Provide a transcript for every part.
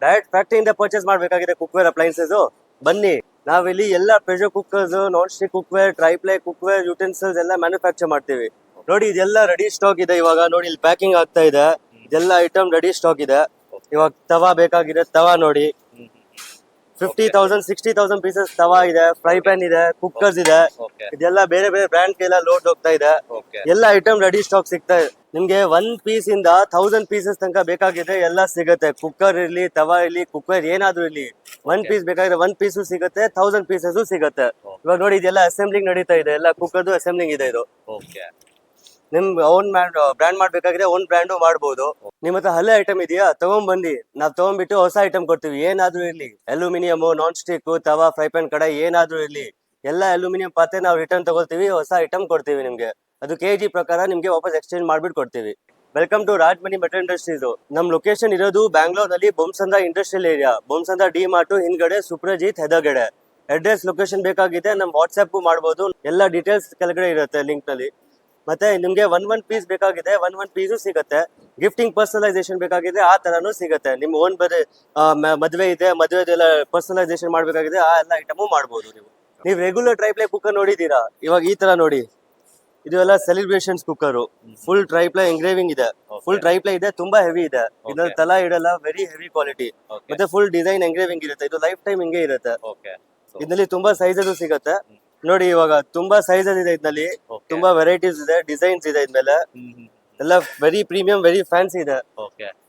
Direct ಫ್ಯಾಕ್ಟರಿಯಿಂದ purchase ಮಾಡ್ಬೇಕಾಗಿದೆ cookware appliances. ಬನ್ನಿ, ನಾವಿಲ್ಲಿ ಎಲ್ಲ pressure cookers, non stick cookware, triply cookware, utensils ಎಲ್ಲ ಮ್ಯಾನುಫ್ಯಾಕ್ಚರ್ ಮಾಡ್ತೀವಿ. ನೋಡಿ ಇದೆಲ್ಲ ರೆಡಿ ಸ್ಟಾಕ್ ಇದೆ. ಇವಾಗ ನೋಡಿ ಇಲ್ಲಿ ಪ್ಯಾಕಿಂಗ್ ಆಗ್ತಾ ಇದೆ. ಇದೆಲ್ಲ ಐಟಮ್ ರೆಡಿ ಸ್ಟಾಕ್ ಇದೆ. ಇವಾಗ ತವಾ ಬೇಕಾಗಿದೆ, ತವಾ ನೋಡಿ 50,000 60,000 ಪೀಸಸ್ ತವಾ ಇದೆ, ಫ್ರೈ ಪ್ಯಾನ್ ಇದೆ, ಕುಕ್ಕರ್ಸ್ ಇದೆ. ಇದೆಲ್ಲ ಬೇರೆ ಬೇರೆ ಬ್ರ್ಯಾಂಡ್ ಎಲ್ಲ ಲೋಡ್ ಹೋಗ್ತಾ ಇದೆ. ಎಲ್ಲ ಐಟಮ್ ರೆಡಿ ಸ್ಟಾಕ್ ಸಿಗ್ತಾ ಇದೆ ನಿಮ್ಗೆ. 1 ಪೀಸ್ ಇಂದ 1000 ಪೀಸಸ್ ತನಕ ಬೇಕಾಗಿದೆ ಎಲ್ಲ ಸಿಗುತ್ತೆ. ಕುಕ್ಕರ್ ಇರ್ಲಿ, ತವಾ ಇರ್ಲಿ, ಕುಕ್ಕರ್ ಏನಾದ್ರೂ ಇರ್ಲಿ, 1 ಪೀಸ್ ಬೇಕಾದ್ರೆ 1 ಪೀಸು ಸಿಗುತ್ತೆ, 1000 ಪೀಸಸ್ ಸಿಗುತ್ತೆ. ಇವಾಗ ನೋಡಿ ಇದೆಲ್ಲ ಅಸೆಂಬ್ಲಿಂಗ್ ನಡೀತಾ ಇದೆ. ಎಲ್ಲ ಕುಕ್ಕರ್ದು ಅಸೆಂಬ್ಲಿಂಗ್ ಇದೆ. ಇದು ನಿಮ್ ಓನ್ ಬ್ರ್ಯಾಂಡ್ ಮಾಡ್ಬೇಕಾದ್ರೆ ಓನ್ ಬ್ರ್ಯಾಂಡ್ ಮಾಡಬಹುದು. ನಿಮ್ ಹತ್ರ ಹಳೆ ಐಟಮ್ ಇದೆಯಾ, ತಗೊಂಡ್ಬಂದಿ, ನಾವ್ ತಗೊಂಡ್ಬಿಟ್ಟು ಹೊಸ ಐಟಮ್ ಕೊಡ್ತೀವಿ. ಏನಾದ್ರೂ ಇರ್ಲಿ, ಅಲ್ಯೂಮಿನಿಯಂ, ನಾನ್ ಸ್ಟಿಕ್, ತವಾ, ಫ್ರೈ ಪ್ಯಾನ್, ಕಡಾಯಿ ಏನಾದ್ರೂ ಇರ್ಲಿ, ಎಲ್ಲ ಅಲ್ಯೂಮಿನಿಯಂ ಪಾತ್ರೆ ನಾವು ರಿಟರ್ನ್ ತಗೊಳ್ತೀವಿ, ಹೊಸ ಐಟಮ್ ಕೊಡ್ತೀವಿ ನಿಮ್ಗೆ. ಅದು ಕೆಜಿ ಪ್ರಕಾರ ನಿಮ್ಗೆ ವಾಪಸ್ ಎಕ್ಸ್ಚೇಂಜ್ ಮಾಡ್ಬಿಟ್ಟು ಕೊಡ್ತೀವಿ. Welcome to Rajmani metal industries. ನಮ್ ಲೊಕೇಶನ್ ಇರೋದು ಬ್ಯಾಂಗ್ಳೂರ್ನಲ್ಲಿ Bommasandra industrial area, Bommasandra DMart ಹಿಂದ್ಗಡೆ ಸುಪ್ರಜಿತ್ ಹೆದರ್ಗಡೆ. ಅಡ್ರೆಸ್ ಲೊಕೇಶನ್ ಬೇಕಾಗಿದೆ ನಮ್ ವಾಟ್ಸ್ಆಪ್ ಮಾಡಬಹುದು. ಎಲ್ಲ ಡೀಟೇಲ್ಸ್ ಕೆಳಗಡೆ ಇರುತ್ತೆ ಲಿಂಕ್ ನಲ್ಲಿ. ಮತ್ತೆ ನಿಮ್ಗೆ ಒನ್ ಪೀಸ್ ಬೇಕಾಗಿದೆ, ಒನ್ ಪೀಸು ಸಿಗುತ್ತೆ. ಗಿಫ್ಟಿಂಗ್ ಪರ್ಸನಲೈಸೇಷನ್ ಬೇಕಾಗಿದೆ, ಆ ತರನು ಸಿಗುತ್ತೆ. ನಿಮ್ ಓನ್ ಮದ್ವೆ ಇದೆ, ಮದ್ವೆದೆಲ್ಲ ಪರ್ಸನಲೈಸೇಷನ್ ಮಾಡ್ಬೇಕಾಗಿದೆ, ಆ ಎಲ್ಲ ಐಟಮು ಮಾಡ್ಬೋದು. ನೀವು ರೆಗ್ಯುಲರ್ ಟ್ರೈಪ್ಲೈ ಕುಕ್ಕರ್ ನೋಡಿದೀರಾ, ಇವಾಗ ಈ ತರ ನೋಡಿ. ಇದು ಎಲ್ಲ ಸೆಲೆಬ್ರೇಷನ್ಸ್ ಕುಕ್ಕರ್, ಫುಲ್ ಟ್ರೈಪ್ಲೈ ಎಂಗ್ರೇವಿಂಗ್ ಇದೆ, ಫುಲ್ ಟ್ರೈಪ್ಲೈ ಇದೆ, ತುಂಬಾ ಹೆವಿ ಇದೆ. ಇದ್ರಲ್ಲಿ ತಲಾ ಇಡಲ್ಲ, ವೆರಿ ಹೆವಿ ಕ್ವಾಲಿಟಿ. ಮತ್ತೆ ಫುಲ್ ಡಿಸೈನ್ ಎಂಗ್ರೇವಿಂಗ್ ಇರುತ್ತೆ. ಇದು ಲೈಫ್ ಟೈಮ್ ಹಿಂಗೆ ಇರುತ್ತೆ. ಇದರಲ್ಲಿ ತುಂಬಾ ಸೈಜಸ್ ಸಿಗುತ್ತೆ. ನೋಡಿ ಇವಾಗ ತುಂಬಾ ಸೈಜಸ್ ಇದೆ ಇದ್ರಲ್ಲಿ, ತುಂಬಾ ವೆರೈಟೀಸ್ ಇದೆ, ಡಿಸೈನ್ಸ್ ಇದೆ ಇದ್ಮೇಲೆ. ಎಲ್ಲ ವೆರಿ ಪ್ರೀಮಿಯಂ, ವೆರಿ ಫ್ಯಾನ್ಸಿ ಇದೆ.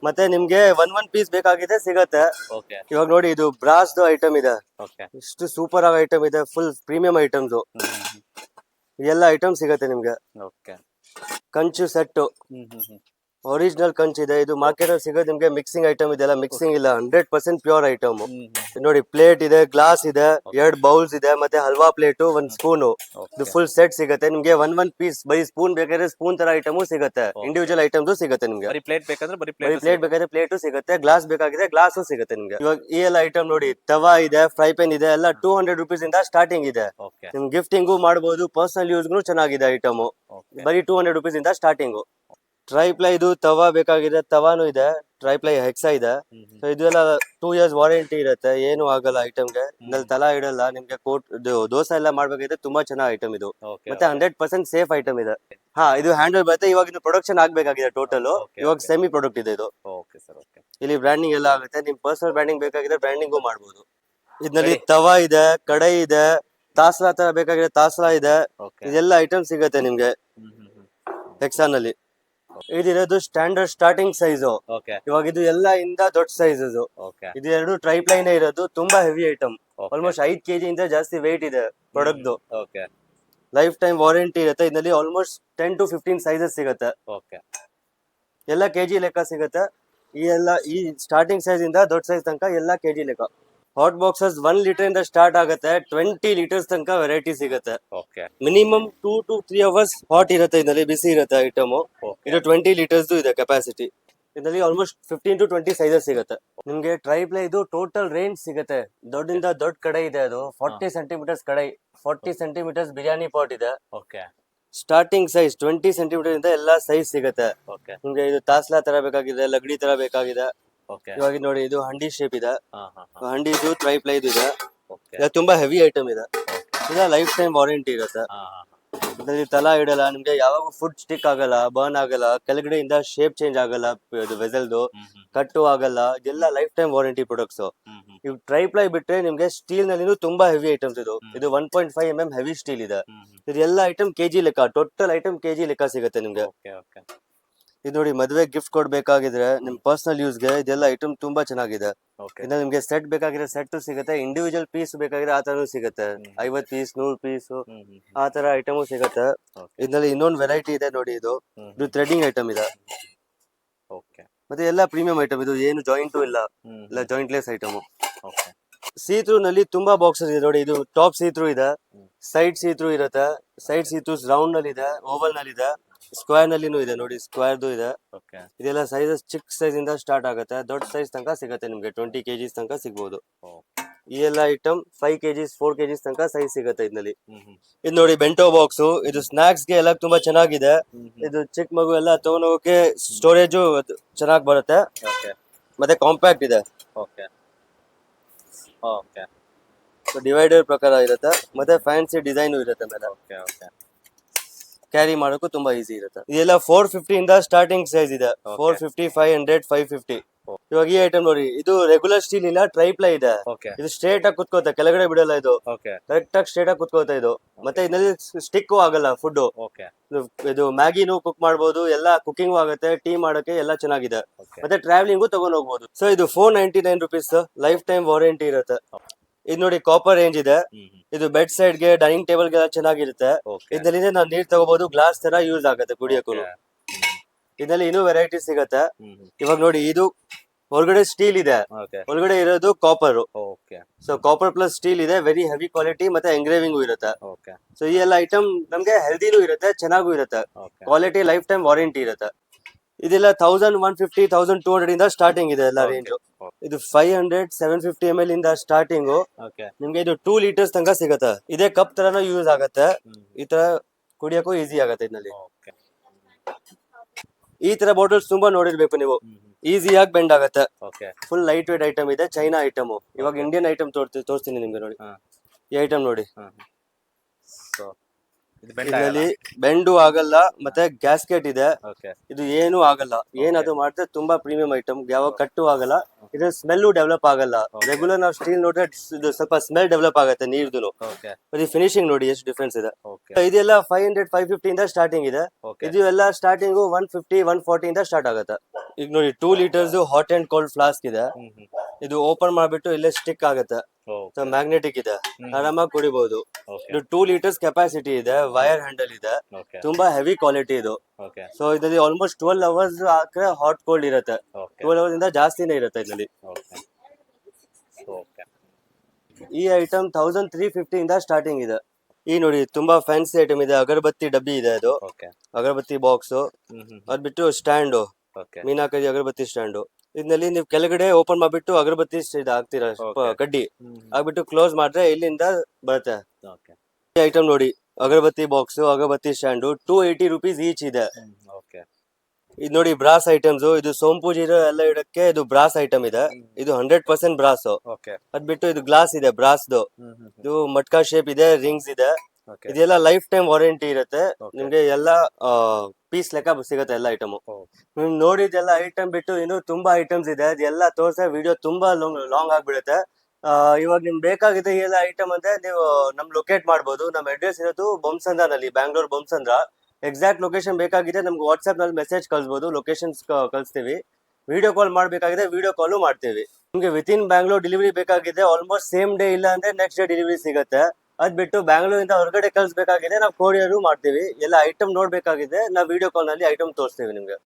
ಮತ್ತೆ ನಿಮ್ಗೆ ಒನ್ ಪೀಸ್ ಬೇಕಾಗಿದೆ ಸಿಗತ್ತೆ. ಇವಾಗ ನೋಡಿ ಇದು ಬ್ರಾಸ್ ಐಟಮ್ ಇದೆ, ಇಷ್ಟು ಸೂಪರ್ ಆಗಿ ಐಟಮ್ ಇದೆ, ಫುಲ್ ಪ್ರೀಮಿಯಂ ಐಟಮ್ಸ್. ಎಲ್ಲ ಐಟಮ್ ಸಿಗತ್ತೆ ನಿಮ್ಗೆ. ಕಂಚು ಸೆಟ್, ಒರಿಜಿನಲ್ ಕಂಚ್ ಇದೆ. ಇದು ಮಾರ್ಕೆಟ್ ಅಲ್ಲಿ ಸಿಗೋದು ನಿಮ್ಗೆ ಮಿಕ್ಸಿಂಗ್ ಐಟಮ್ ಇದೆಲ್ಲ, ಮಿಕ್ಸಿಂಗ್ ಇಲ್ಲ, 100% ಪ್ಯೂರ್ ಐಟಮ್. ನೋಡಿ ಪ್ಲೇಟ್ ಇದೆ, ಗ್ಲಾಸ್ ಇದೆ, 2 ಬೌಲ್ಸ್ ಇದೆ, ಮತ್ತೆ ಹಲ್ವಾ ಪ್ಲೇಟ್, 1 ಸ್ಪೂನ್. ಇದು ಫುಲ್ ಸೆಟ್ ಸಿಗುತ್ತೆ ನಿಮ್ಗೆ. ಒನ್ ಪೀಸ್ ಬರೀ ಸ್ಪೂನ್ ಬೇಕಾದ್ರೆ ಸ್ಪೂನ್ ತರ ಐಟಮು ಸಿಗುತ್ತೆ, ಇಂಡಿವಿಜುವಲ್ ಐಟಮ್ಸ್ ಸಿಗುತ್ತೆ ನಿಮ್ಗೆ. ಪ್ಲೇಟ್ ಬೇಕಾದ್ರೆ ಪ್ಲೇಟ್ ಬೇಕಾದ್ರೆ ಪ್ಲೇಟು ಸಿಗುತ್ತೆ, ಗ್ಲಾಸ್ ಬೇಕಾಗಿದೆ ಗ್ಲಾಸು ಸಿಗುತ್ತೆ ನಿಮ್ಗೆ. ಇವಾಗ ಈ ಎಲ್ಲ ಐಟಮ್ ನೋಡಿ, ತವಾ ಇದೆ, ಫ್ರೈ ಪ್ಯಾನ್ ಇದೆ, ಎಲ್ಲ 200 ರುಪೀಸ್ ಇಂದ ಸ್ಟಾರ್ಟಿಂಗ್ ಇದೆ. ನಿಮ್ ಗಿಫ್ಟಿಂಗು ಮಾಡಬಹುದು, ಪರ್ಸನಲ್ ಯೂಸ್ಗೂ ಚೆನ್ನಾಗಿದೆ ಐಟಮ್. ಬರೀ 200 ರುಪೀಸ್ ಇಂದ ಸ್ಟಾರ್ಟಿಂಗು. ಟ್ರೈಪ್ಲೈ ಇದು ತವಾ ಬೇಕಾಗಿದೆ, ತವಾನು ಇದೆ, ಟ್ರೈಪ್ಲೈ ಹೆಕ್ಸಾ ಇದೆ. ಸೊ ಇದೆಲ್ಲ 2 years ವಾರಂಟಿ ಇರುತ್ತೆ, ಏನು ಆಗಲ್ಲ ಐಟಮ್ಗೆ. ಇದ್ರಲ್ಲಿ ತಲಾ ಇಡಲ್ಲ ನಿಮ್ಗೆ. ದೋಸೆ ಎಲ್ಲ ಮಾಡ್ಬೇಕಾದ್ರೆ ತುಂಬಾ ಚೆನ್ನಾಗಿ ಐಟಮ್ ಇದು. ಮತ್ತೆ 100% ಸೇಫ್ ಐಟಮ್ ಇದೆ. ಹಾ, ಇದು ಹ್ಯಾಂಡಲ್ ಬರುತ್ತೆ. ಇವಾಗ ಇದು ಪ್ರೊಡಕ್ಷನ್ ಆಗ್ಬೇಕಾಗಿದೆ ಟೋಟಲ್. ಇವಾಗ ಸೆಮಿ ಪ್ರಾಡಕ್ಟ್ ಇದೆ ಇದು. ಇಲ್ಲಿ ಬ್ರ್ಯಾಂಡಿಂಗ್ ಎಲ್ಲ ಆಗುತ್ತೆ. ನಿಮ್ ಪರ್ಸನಲ್ ಬ್ರ್ಯಾಂಡಿಂಗ್ ಬೇಕಾಗಿದೆ, ಬ್ರ್ಯಾಂಡಿಂಗು ಮಾಡಬಹುದು. ಇದ್ರಲ್ಲಿ ತವಾ ಇದೆ, ಕಡಾಯಿ ಇದೆ, ತಾಸ್ಲಾ ತರ ಬೇಕಾಗಿದೆ, ತಾಸ್ಲಾ ಇದೆ. ಇದೆಲ್ಲ ಐಟಮ್ ಸಿಗುತ್ತೆ ನಿಮ್ಗೆ ಹೆಕ್ಸಾನಲ್ಲಿ. ಇದಿರೋದು ಸ್ಟ್ಯಾಂಡರ್ಡ್ ಸ್ಟಾರ್ಟಿಂಗ್ ಸೈಜು. ಇವಾಗ ಇದು ಎಲ್ಲ ಇಂದ ದೊಡ್ಡ ಸೈಜಸ್. ಇದು 2 ಟ್ರೈಪ್ಲೈನೇ ಇರೋದು, ತುಂಬಾ ಹೆವಿ ಐಟಮ್. ಆಲ್ಮೋಸ್ಟ್ 5 kg ಇಂದ ಜಾಸ್ತಿ ವೆಯ್ಟ್ ಇದೆ ಪ್ರಾಡಕ್ಟ್. ಲೈಫ್ ಟೈಮ್ ವಾರಂಟಿ ಇರುತ್ತೆ. ಇದರಲ್ಲಿ ಆಲ್ಮೋಸ್ಟ್ 10 to 15 ಸೈಜಸ್ ಸಿಗುತ್ತೆ. ಎಲ್ಲ ಕೆಜಿ ಲೆಕ್ಕ ಸಿಗುತ್ತೆ. ಈ ಸ್ಟಾರ್ಟಿಂಗ್ ಸೈಜ್ ಇಂದ ದೊಡ್ಡ ಸೈಜ್ ತನಕ ಎಲ್ಲ ಕೆಜಿ ಲೆಕ್ಕ. ಹಾಟ್ ಬಾಕ್ಸಸ್ 1 ಲೀಟರ್ ಇಂದ ಸ್ಟಾರ್ಟ್ ಆಗುತ್ತೆ, 20 ಲೀಟರ್ಸ್ ತನಕ ವೆರೈಟಿ ಸಿಗುತ್ತೆ. ಮಿನಿಮಮ್ 2 to 3 hours ಹಾಟ್ ಇರುತ್ತೆ, ಇದರಲ್ಲಿ ಬಿಸಿ ಇರುತ್ತೆ ಐಟಮ್. ಇದು 20 ಲೀಟರ್ಸ್ ಇದೆ ಕೆಪಾಸಿಟಿ. ಇದರಲ್ಲಿ ಆಲ್ಮೋಸ್ಟ್ 15 to 20 ಸೈಜಸ್ ಸಿಗುತ್ತೆ ನಿಮ್ಗೆ. ಟ್ರೈಪ್ಲೈ ಇದು ಟೋಟಲ್ ರೇಂಜ್ ಸಿಗುತ್ತೆ. ದೊಡ್ಡದಿಂದ ದೊಡ್ಡ ಕಡೆ ಇದೆ, ಅದು 40 ಸೆಂಟಿಮೀಟರ್ಸ್ ಕಡೆ, 40 ಸೆಂಟಿಮೀಟರ್ಸ್ ಬಿರಿಯಾನಿ ಪಾಟ್ ಇದೆ. ಸ್ಟಾರ್ಟಿಂಗ್ ಸೈಜ್ 20 ಸೆಂಟಿಮೀಟರ್ ಇಂದ ಎಲ್ಲ ಸೈಜ್ ಸಿಗುತ್ತೆ ನಿಮ್ಗೆ. ಇದು ತಾಸ್ಲಾ ತರ ಬೇಕಾಗಿದೆ, ಲಗಡಿ ತರ ಬೇಕಾಗಿದೆ. ಇವಾಗ ನೋಡಿ ಇದು ಹಂಡಿ ಶೇಪ್ ಇದೆ, ಹಂಡಿದು ಟ್ರೈಪ್ಲೈ ಇದೆ. ತುಂಬಾ ಹೆವಿ ಐಟಮ್ ಇದೆ. ಇದು ಲೈಫ್ ಟೈಮ್ ವಾರಂಟಿ ಇರುತ್ತೆ. ಇದರಲ್ಲಿ ತಲಾ ಇಡಲ್ಲ ನಿಮ್ಗೆ. ಯಾವಾಗ ಫುಡ್ ಸ್ಟಿಕ್ ಆಗಲ್ಲ, ಬರ್ನ್ ಆಗಲ್ಲ, ಕೆಳಗಡೆಯಿಂದ ಶೇಪ್ ಚೇಂಜ್ ಆಗಲ್ಲ, ವೆಸಲ್ದು ಕಟ್ಟು ಆಗಲ್ಲ. ಇದೆಲ್ಲ ಲೈಫ್ ಟೈಮ್ ವಾರಂಟಿ ಪ್ರಾಡಕ್ಟ್ಸ್. ಇವು ಟ್ರೈಪ್ಲೈ ಬಿಟ್ರೆ ನಿಮ್ಗೆ ಸ್ಟೀಲ್ ನಲ್ಲಿ ತುಂಬಾ ಹೆವಿ ಐಟಮ್ಸ್. ಇದು 1.5 mm ಹೆವಿ ಸ್ಟೀಲ್ ಇದೆ. ಇದೆಲ್ಲ ಐಟಮ್ ಕೆಜಿ ಲೆಕ್ಕ, ಟೋಟಲ್ ಐಟಮ್ ಕೆಜಿ ಲೆಕ್ಕ ಸಿಗುತ್ತೆ ನಿಮ್ಗೆ. ಇದು ನೋಡಿ, ಮದುವೆ ಗಿಫ್ಟ್ ಕೊಡ್ಬೇಕಾಗಿದ್ರೆ ನಿಮ್ ಪರ್ಸನಲ್ ಯೂಸ್ಗೆ ಇದೆಲ್ಲ ಐಟಮ್ ತುಂಬಾ ಚೆನ್ನಾಗಿದೆ. ಇನ್ನು ನಿಮ್ಗೆ ಸೆಟ್ ಬೇಕಾಗಿದ್ರೆ ಸೆಟ್ ಸಿಗುತ್ತೆ, ಇಂಡಿವಿಜುವಲ್ ಪೀಸ್ ಬೇಕಾಗಿದ್ರೆ ಆ ತರನು ಸಿಗುತ್ತೆ. 50 ಪೀಸ್, 100 ಪೀಸ್, ಆ ತರ ಐಟಮು ಸಿಗುತ್ತೆ. ಇದ್ರಲ್ಲಿ ಇನ್ನೊಂದು ವೆರೈಟಿ ಇದೆ ನೋಡಿ, ಇದು ಥ್ರೆಡಿಂಗ್ ಐಟಮ್ ಇದೆ. ಮತ್ತೆ ಎಲ್ಲ ಪ್ರೀಮಿಯಂ ಐಟಮ್. ಇದು ಏನು ಜಾಯಿಂಟು ಇಲ್ಲ, ಎಲ್ಲ ಜಾಯಿಂಟ್ಲೆಸ್ ಐಟಮ್. ಸೀತ್ರೂ ನಲ್ಲಿ ತುಂಬಾ ಬಾಕ್ಸಸ್ ಇದೆ ನೋಡಿ. ಇದು ಟಾಪ್ ಸೀತ್ರೂ ಇದೆ, ಸೈಡ್ ಸೀತ್ರೂ ಇರುತ್ತೆ. ಸೈಡ್ ಸೀತ್ರೂಸ್ ರೌಂಡ್ ನಲ್ಲಿ ಇದೆ, ಓವಲ್ ನಲ್ಲಿ ಇದೆ, ಸ್ಕ್ವೇರ್ ನಲ್ಲಿನೂ ಇದೆ ನೋಡಿ, ಸ್ಕ್ವೇರ್ದು ಇದೆ. ಇದೆಲ್ಲ ಸೈಜಸ್ ಚಿಕ್ಕ ಸೈಜ್ ಇಂದ ಸ್ಟಾರ್ಟ್ ಆಗುತ್ತೆ, ದೊಡ್ಡ ಸೈಜ್ ತನಕ ಸಿಗುತ್ತೆ ನಿಮ್ಗೆ. 20 kgs ತನಕ ಸಿಗ್ಬೋದು. ಈ ಎಲ್ಲ ಐಟಮ್ 5 kgs 4 kgs ತನಕ ಸೈಜ್ ಸಿಗುತ್ತೆ ಇದ್ರಲ್ಲಿ. ಇದು ನೋಡಿ ಬೆಂಟೋ ಬಾಕ್ಸ್. ಇದು ಸ್ನಾಕ್ಸ್ ಗೆ ಎಲ್ಲ ತುಂಬಾ ಚೆನ್ನಾಗಿದೆ. ಇದು ಚಿಕ್ಕ ಮಗು ಎಲ್ಲ ತಗೊಂಡೋಗಕ್ಕೆ ಸ್ಟೋರೇಜು ಚೆನ್ನಾಗಿ ಬರುತ್ತೆ. ಮತ್ತೆ ಕಾಂಪ್ಯಾಕ್ಟ್ ಇದೆ. ಓಕೆ ಸೊ ಡಿವೈಡರ್ ಪ್ರಕಾರ ಇರುತ್ತೆ, ಮತ್ತೆ ಫ್ಯಾನ್ಸಿ ಡಿಸೈನು ಇರುತ್ತೆ ಮೇಲೆ. ಓಕೆ ಓಕೆ ಕ್ಯಾರಿ ಮಾಡೋಕ್ಕೂ ತುಂಬಾ ಈಸಿ ಇರುತ್ತೆ. ಇದೆಲ್ಲ 450 ಇಂದ ಸ್ಟಾರ್ಟಿಂಗ್ ಸೈಜ್ ಇದೆ. 450, 500, 550. ಇವಾಗ ಈ ಐಟಮ್ ನೋಡಿ, ಇದು ರೆಗ್ಯುಲರ್ ಸ್ಟೀಲ್ ಇಲ್ಲ, ಟ್ರೈಪ್ಲೈ ಇದೆ. ಓಕೆ ಇದು ಸ್ಟ್ರೇಟ್ ಆಗಿ ಕುತ್ಕೋತೆ, ಕೆಳಗಡೆ ಬಿಡಲ್ಲ ಇದು. ಓಕೆ ಕರೆಕ್ಟ್ ಆಗಿ ಸ್ಟ್ರೇಟ್ ಆಗಿ ಕುತ್ಕೋತಾ ಇದು. ಮತ್ತೆ ಇದರಲ್ಲಿ ಸ್ಟಿಕ್ ಆಗಲ್ಲ ಫುಡ್. ಓಕೆ ಇದು ಮ್ಯಾಗಿನೂ ಕುಕ್ ಮಾಡಬಹುದು, ಎಲ್ಲ ಕುಕಿಂಗ್ ಆಗುತ್ತೆ, ಟೀ ಮಾಡೋಕೆ ಎಲ್ಲ ಚೆನ್ನಾಗಿದೆ. ಮತ್ತೆ ಟ್ರಾವೆಲಿಂಗು ತಗೊಂಡ್ ಹೋಗ್ಬೋದು. ಸೊ ಇದು 499 ರುಪೀಸ್, ಲೈಫ್ ಟೈಮ್ ವಾರಂಟಿ ಇರುತ್ತೆ. ಇದು ನೋಡಿ ಕಾಪರ್ ರೇಂಜ್ ಇದೆ. ಇದು ಬೆಡ್ ಸೈಡ್ ಗೆ, ಡೈನಿಂಗ್ ಟೇಬಲ್ ಗೆ ಚೆನ್ನಾಗಿರುತ್ತೆ. ಇದರಿಂದ ನಾವು ನೀರ್ ತಗೋಬಹುದು, ಗ್ಲಾಸ್ ತರ ಯೂಸ್ ಆಗುತ್ತೆ ಕುಡಿಯೋಕ್ಕೂ. ಇದರಲ್ಲಿ ಇನ್ನೂ ವೆರೈಟಿ ಸಿಗತ್ತೆ. ಇವಾಗ ನೋಡಿ, ಇದು ಹೊರಗಡೆ ಸ್ಟೀಲ್ ಇದೆ, ಒಳಗಡೆ ಇರೋದು copper. So copper plus steel ಇದೆ, ವೆರಿ ಹೆವಿ ಕ್ವಾಲಿಟಿ, ಮತ್ತೆ ಎಂಗ್ರೇವಿಂಗ್ ಇರುತ್ತೆ. ಸೊ ಈ ಎಲ್ಲ ಐಟಮ್ ನಮ್ಗೆ ಹೆಲ್ದಿನೂ ಇರುತ್ತೆ, ಚೆನ್ನಾಗೂ ಇರುತ್ತೆ. ಕ್ವಾಲಿಟಿ ಲೈಫ್ ಟೈಮ್ ವಾರಂಟಿ ಇರುತ್ತೆ. ಇದೆಲ್ಲ 1150, 1200 ಇಂದ ಸ್ಟಾರ್ಟಿಂಗ್ ಇದೆ ಎಲ್ಲ ರೇಂಜ್. ಇದು 500, 750 ml ಇಂದ ಸ್ಟಾರ್ಟಿಂಗ್. ನಿಮ್ಗೆ ಇದು 2 ಲೀಟರ್ಸ್ ತನಕ ಸಿಗತ್ತೆ. ಇದೇ ಕಪ್ ತರನು ಯೂಸ್ ಆಗತ್ತೆ, ಈ ತರ ಕುಡಿಯೋಕ್ಕೂ ಈಸಿ ಆಗತ್ತೆ ಇದ್ರಲ್ಲಿ. ಈ ತರ ಬಾಟಲ್ಸ್ ತುಂಬಾ ನೋಡಿರ್ಬೇಕು ನೀವು, ಈಸಿಯಾಗಿ ಬೆಂಡ್ ಆಗತ್ತೆ. ಫುಲ್ ಲೈಟ್ ವೇಟ್ ಐಟಮ್ ಇದೆ, ಚೈನಾ ಐಟಮ್. ಇವಾಗ ಇಂಡಿಯನ್ ಐಟಮ್ ತೋರಿಸ್ತೀನಿ ನಿಮ್ಗೆ. ನೋಡಿ ಈ ಐಟಮ್ ನೋಡಿ, ಇದರಲ್ಲಿ ಬೆಂಡು ಆಗಲ್ಲ, ಮತ್ತೆ ಗ್ಯಾಸ್ಕೆಟ್ ಇದೆ. ಇದು ಏನು ಆಗಲ್ಲ, ಏನದು ಮಾಡಿದ್ರೆ ತುಂಬಾ ಪ್ರೀಮಿಯಂ ಐಟಮ್, ಯಾವಾಗ ಕಟ್ಟು ಆಗಲ್ಲ. ಇದು ಸ್ಮೆಲ್ ಡೆವಲಪ್ ಆಗಲ್ಲ. ರೆಗ್ಯುಲರ್ ನಾವು ಸ್ಟೀಲ್ ನೋಡ್ರೆ ಇದು ಸ್ವಲ್ಪ ಸ್ಮೆಲ್ ಡೆವಲಪ್ ಆಗುತ್ತೆ ನೀರ್ದು. ಇದು ಫಿನಿಶಿಂಗ್ ನೋಡಿ ಎಷ್ಟು ಡಿಫ್ರೆನ್ಸ್ ಇದೆ. ಇದೆಲ್ಲ 500, 550 ಇಂದ ಸ್ಟಾರ್ಟಿಂಗ್ ಇದೆ. ಇದು ಎಲ್ಲ ಸ್ಟಾರ್ಟಿಂಗ್ 150, 140 ಇಂದ ಸ್ಟಾರ್ಟ್ ಆಗುತ್ತೆ. ಈಗ ನೋಡಿ 2 litres hot and cold flask ಇದೆ. ಇದು ಓಪನ್ ಮಾಡ್ಬಿಟ್ಟು ಇಲ್ಲೇ ಸ್ಟಿಕ್ ಆಗುತ್ತೆ, ಮ್ಯಾಗ್ನೆಟಿಕ್ ಇದೆ, ಆರಾಮಾಗಿ ಕುಡಿಬಹುದು. ಇದು 2 ಲೀಟರ್ಸ್ ಕೆಪಾಸಿಟಿ ಇದೆ, ವೈರ್ ಹ್ಯಾಂಡಲ್ ಇದೆ, ತುಂಬಾ ಹೆವಿ ಕ್ವಾಲಿಟಿ ಇದು. ಸೊ ಇದರಲ್ಲಿ ಆಲ್ಮೋಸ್ಟ್ 12 ಅವರ್ಸ್ ಹಾಕ್ರೆ ಹಾಟ್ ಕೋಲ್ಡ್ ಇರುತ್ತೆ. 12 ಅವರ್ಸ್ ಇಂದ ಜಾಸ್ತಿನೇ ಇರುತ್ತೆ ಇದರಲ್ಲಿ. ಈ ಐಟಮ್ 1350 ಇಂದ ಸ್ಟಾರ್ಟಿಂಗ್ ಇದೆ. ಈ ನೋಡಿ ತುಂಬಾ ಫ್ಯಾನ್ಸಿ ಐಟಮ್ ಇದೆ, ಅಗರಬತ್ತಿ ಡಬ್ಬಿ ಇದೆ. ಅದು ಅಗರಬತ್ತಿ ಬಾಕ್ಸ್, ಅದ್ ಬಿಟ್ಟು ಸ್ಟ್ಯಾಂಡ್, ಮೀನಾಕರಿ ಅಗರಬತ್ತಿ ಸ್ಟ್ಯಾಂಡ್. ಇದರಲ್ಲಿ ನೀವು ಕೆಳಗಡೆ ಓಪನ್ ಮಾಡ್ಬಿಟ್ಟು ಅಗರಬತ್ತಿ ಹಾಕ್ತೀರಾ, ಕಡ್ಡಿ ಆಗ್ಬಿಟ್ಟು ಕ್ಲೋಸ್ ಮಾಡಿದ್ರೆ ಇಲ್ಲಿಂದ ಬರುತ್ತೆ. ಈ ಐಟಮ್ ನೋಡಿ, ಅಗರಬತ್ತಿ ಬಾಕ್ಸ್, ಅಗರಬತ್ತಿ ಸ್ಟ್ಯಾಂಡ್, 280 ರುಪೀಸ್ ಈಚ್ ಇದೆ. ಇದು ನೋಡಿ ಬ್ರಾಸ್ ಐಟಮ್ಸ್, ಇದು ಸೋಂಪು ಜೀರೋ ಎಲ್ಲ ಇಡಕ್ಕೆ ಇದು ಬ್ರಾಸ್ ಐಟಮ್ ಇದೆ. ಇದು 100% ಬ್ರಾಸ್. ಅದ್ ಬಿಟ್ಟು ಇದು ಗ್ಲಾಸ್ ಇದೆ ಬ್ರಾಸ್ದು. ಇದು ಮಟ್ಕಾ ಶೇಪ್ ಇದೆ, ರಿಂಗ್ಸ್ ಇದೆ. ಇದೆಲ್ಲ ಲೈಫ್ ಟೈಮ್ ವಾರಂಟಿ ಇರುತ್ತೆ. ನಿಮ್ಗೆ ಎಲ್ಲ ಪೀಸ್ ಲೆಕ್ಕ ಸಿಗುತ್ತೆ ಎಲ್ಲ ಐಟಮ್. ನೀವು ನೋಡಿದೆಲ್ಲ ಐಟಮ್ ಬಿಟ್ಟು ಇನ್ನು ತುಂಬಾ ಐಟಮ್ಸ್ ಇದೆ, ಅದೆಲ್ಲ ತೋರ್ಸ ವಿಡಿಯೋ ತುಂಬಾ ಲಾಂಗ್ ಆಗ್ಬಿಡುತ್ತೆ. ಇವಾಗ ನಿಮ್ಗೆ ಬೇಕಾಗಿದೆ ಎಲ್ಲ ಐಟಮ್ ಅಂದ್ರೆ ನೀವು ನಮ್ ಲೊಕೇಟ್ ಮಾಡ್ಬೋದು. ನಮ್ ಅಡ್ರೆಸ್ ಇರೋದು ಬೊಮ್ಸಂದ್ರನಲ್ಲಿ, ಬ್ಯಾಂಗ್ಳೂರ್ ಬೊಮ್ಸಂದ್ರ. ಎಕ್ಸಾಕ್ಟ್ ಲೊಕೇಶನ್ ಬೇಕಾಗಿದೆ ನಮ್ಗೆ ವಾಟ್ಸ್ಆಪ್ ನಲ್ಲಿ ಮೆಸೇಜ್ ಕಳ್ಸ್ಬೋದು, ಲೊಕೇಶನ್ಸ್ ಕಳಿಸ್ತೀವಿ. ವಿಡಿಯೋ ಕಾಲ್ ಮಾಡ್ಬೇಕಾಗಿದೆ, ವಿಡಿಯೋ ಕಾಲು ಮಾಡ್ತೀವಿ. ನಿಮ್ಗೆ ವಿತಿನ್ ಬ್ಯಾಂಗ್ಳೂರ್ ಡೆಲಿವರಿ ಬೇಕಾಗಿದೆ, ಆಲ್ಮೋಸ್ಟ್ ಸೇಮ್ ಡೇ ಇಲ್ಲ ಅಂದ್ರೆ ನೆಕ್ಸ್ಟ್ ಡೇ ಡೆಲಿವರಿ ಸಿಗುತ್ತೆ. ಅದ್ ಬಿಟ್ಟು ಬ್ಯಾಂಗ್ಳೂರಿಂದ ಹೊರಗಡೆ ಕಳ್ಸಬೇಕಾಗಿದೆ, ನಾವು ಕೊರಿಯರ್ ಮಾಡ್ತೀವಿ. ಎಲ್ಲ ಐಟಮ್ ನೋಡ್ಬೇಕಾಗಿದೆ, ನಾವು ವಿಡಿಯೋ ಕಾಲ್ ನಲ್ಲಿ ಐಟಮ್ ತೋರಿಸ್ತೀವಿ ನಿಮ್ಗೆ.